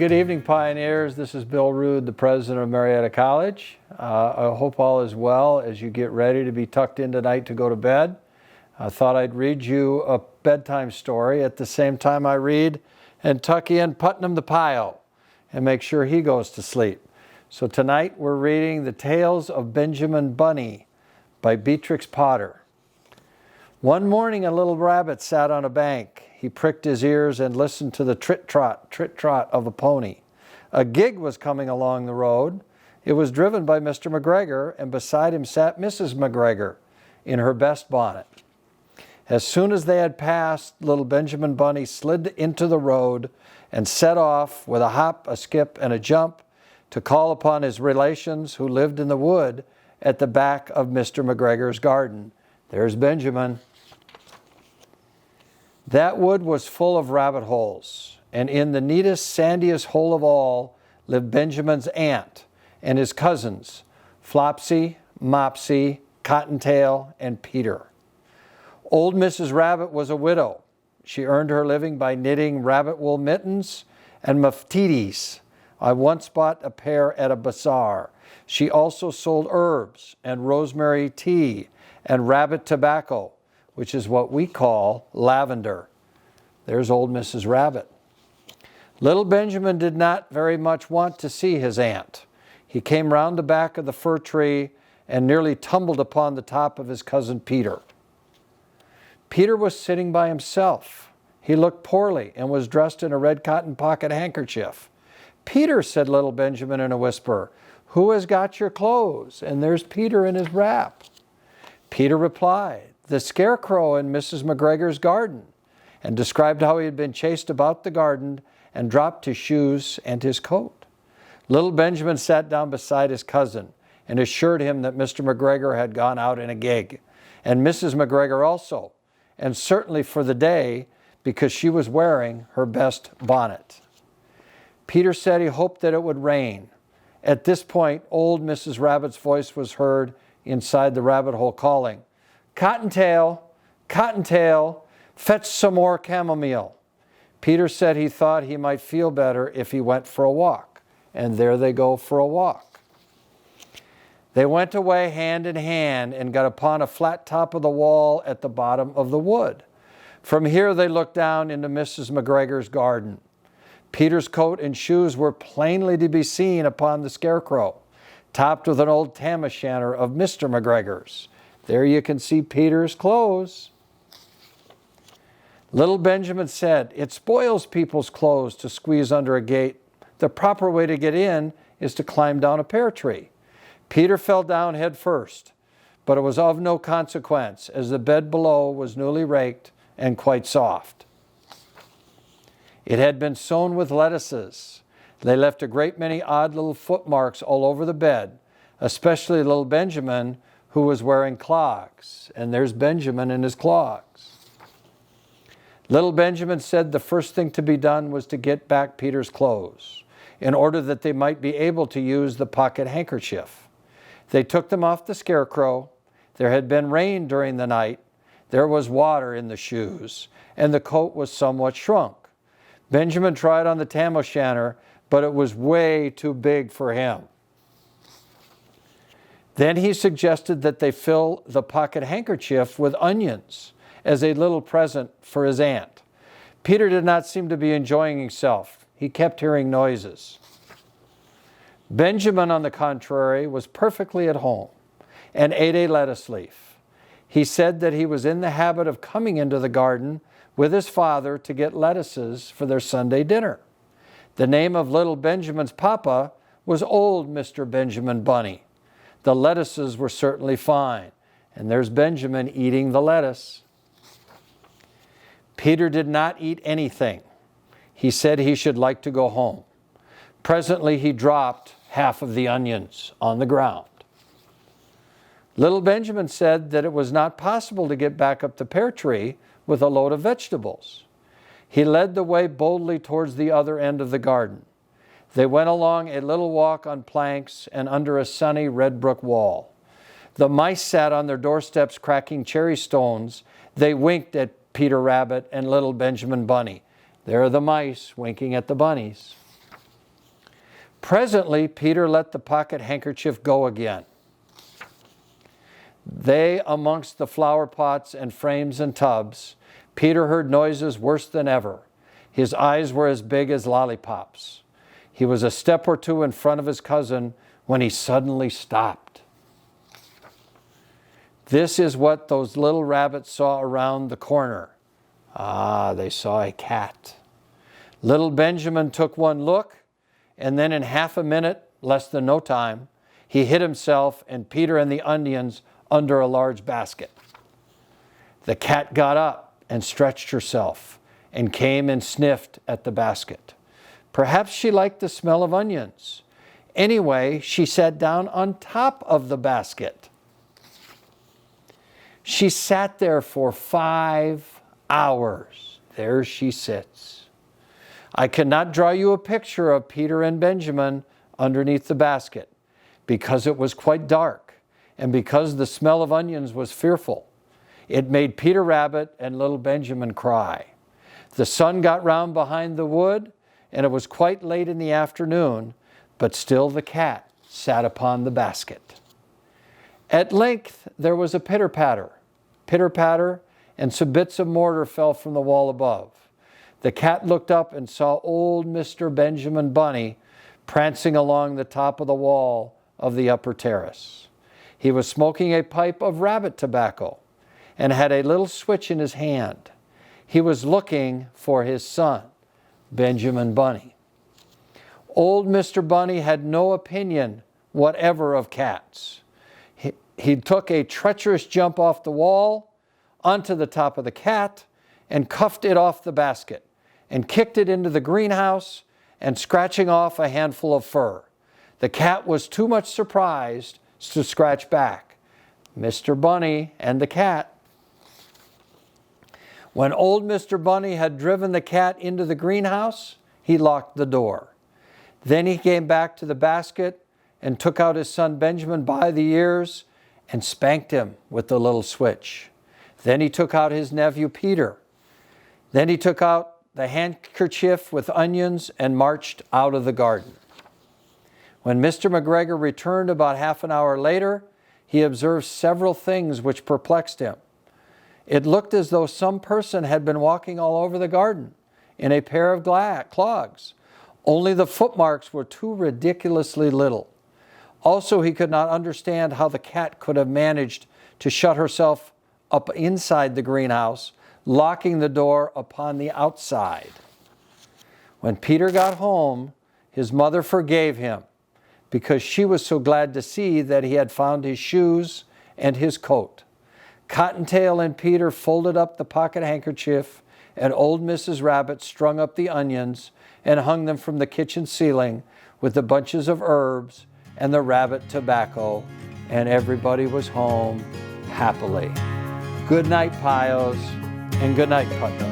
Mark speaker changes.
Speaker 1: Good evening, Pioneers. This is Bill Ruud, the president of Marietta College. I hope all is well as you get ready to be tucked in tonight to go to bed. I thought I'd read you a bedtime story at the same time I read and tuck in Putnam the Pile and make sure he goes to sleep. So tonight we're reading The Tales of Benjamin Bunny by Beatrix Potter. One morning a little rabbit sat on a bank. He pricked his ears and listened to the trit-trot of a pony. A gig was coming along the road. It was driven by Mr. McGregor, and beside him sat Mrs. McGregor in her best bonnet. As soon as they had passed, little Benjamin Bunny slid into the road and set off with a hop, a skip, and a jump to call upon his relations who lived in the wood at the back of Mr. McGregor's garden. There's Benjamin. That wood was full of rabbit holes, and in the neatest, sandiest hole of all lived Benjamin's aunt and his cousins, Flopsy, Mopsy, Cottontail, and Peter. Old Mrs. Rabbit was a widow. She earned her living by knitting rabbit wool mittens and muftitis. I once bought a pair at a bazaar. She also sold herbs and rosemary tea and rabbit tobacco, which is what we call lavender. There's old Mrs. Rabbit. Little Benjamin did not very much want to see his aunt. He came round the back of the fir tree and nearly tumbled upon the top of his cousin Peter. Peter was sitting by himself. He looked poorly and was dressed in a red cotton pocket handkerchief. "Peter," said little Benjamin in a whisper, "who has got your clothes?" And there's Peter in his wrap. Peter replied, "The scarecrow in Mrs. McGregor's garden," and described how he had been chased about the garden and dropped his shoes and his coat. Little Benjamin sat down beside his cousin and assured him that Mr. McGregor had gone out in a gig, and Mrs. McGregor also, and certainly for the day because she was wearing her best bonnet. Peter said he hoped that it would rain. At this point, old Mrs. Rabbit's voice was heard inside the rabbit hole calling, "Cottontail, Cottontail, fetch some more chamomile." Peter said he thought he might feel better if he went for a walk. And there they go for a walk. They went away hand in hand and got upon a flat top of the wall at the bottom of the wood. From here they looked down into Mrs. McGregor's garden. Peter's coat and shoes were plainly to be seen upon the scarecrow, topped with an old tam-o'-shanter of Mr. McGregor's. There you can see Peter's clothes. Little Benjamin said, "It spoils people's clothes to squeeze under a gate. The proper way to get in is to climb down a pear tree." Peter fell down head first, but it was of no consequence, as the bed below was newly raked and quite soft. It had been sown with lettuces. They left a great many odd little footmarks all over the bed, especially little Benjamin, who was wearing clogs. And there's Benjamin in his clogs. Little Benjamin said the first thing to be done was to get back Peter's clothes, in order that they might be able to use the pocket handkerchief. They took them off the scarecrow. There had been rain during the night. There was water in the shoes, and the coat was somewhat shrunk. Benjamin tried on the tam-o'-shanter, but it was way too big for him. Then he suggested that they fill the pocket handkerchief with onions as a little present for his aunt. Peter did not seem to be enjoying himself. He kept hearing noises. Benjamin, on the contrary, was perfectly at home and ate a lettuce leaf. He said that he was in the habit of coming into the garden with his father to get lettuces for their Sunday dinner. The name of little Benjamin's papa was old Mr. Benjamin Bunny. The lettuces were certainly fine, and there's Benjamin eating the lettuce. Peter did not eat anything. He said he should like to go home. Presently he dropped half of the onions on the ground. Little Benjamin said that it was not possible to get back up the pear tree with a load of vegetables. He led the way boldly towards the other end of the garden. They went along a little walk on planks and under a sunny red brick wall. The mice sat on their doorsteps cracking cherry stones. They winked at Peter Rabbit and little Benjamin Bunny. There are the mice winking at the bunnies. Presently, Peter let the pocket handkerchief go again. They amongst the flower pots and frames and tubs, Peter heard noises worse than ever. His eyes were as big as lollipops. He was a step or two in front of his cousin when he suddenly stopped. This is what those little rabbits saw around the corner. Ah, they saw a cat. Little Benjamin took one look, and then in half a minute, less than no time, he hid himself and Peter and the onions under a large basket. The cat got up and stretched herself and came and sniffed at the basket. Perhaps she liked the smell of onions. Anyway, she sat down on top of the basket. She sat there for 5 hours. There she sits. I cannot draw you a picture of Peter and Benjamin underneath the basket because it was quite dark and because the smell of onions was fearful. It made Peter Rabbit and little Benjamin cry. The sun got round behind the wood, and it was quite late in the afternoon, but still the cat sat upon the basket. At length there was a pitter-patter, and some bits of mortar fell from the wall above. The cat looked up and saw old Mr. Benjamin Bunny prancing along the top of the wall of the upper terrace. He was smoking a pipe of rabbit tobacco and had a little switch in his hand. He was looking for his son, Benjamin Bunny. Old Mr. Bunny had no opinion whatever of cats. He took a treacherous jump off the wall onto the top of the cat and cuffed it off the basket and kicked it into the greenhouse and scratching off a handful of fur. The cat was too much surprised to scratch back. Mr. Bunny and the cat. When old Mr. Bunny had driven the cat into the greenhouse, he locked the door. Then he came back to the basket and took out his son Benjamin by the ears and spanked him with the little switch. Then he took out his nephew Peter. Then he took out the handkerchief with onions and marched out of the garden. When Mr. McGregor returned about half an hour later, he observed several things which perplexed him. It looked as though some person had been walking all over the garden in a pair of clogs. Only the footmarks were too ridiculously little. Also, he could not understand how the cat could have managed to shut herself up inside the greenhouse, locking the door upon the outside. When Peter got home, his mother forgave him because she was so glad to see that he had found his shoes and his coat. Cottontail and Peter folded up the pocket handkerchief, and old Mrs. Rabbit strung up the onions and hung them from the kitchen ceiling with the bunches of herbs and the rabbit tobacco, and everybody was home happily. Good night, Pios, and good night, Putnam.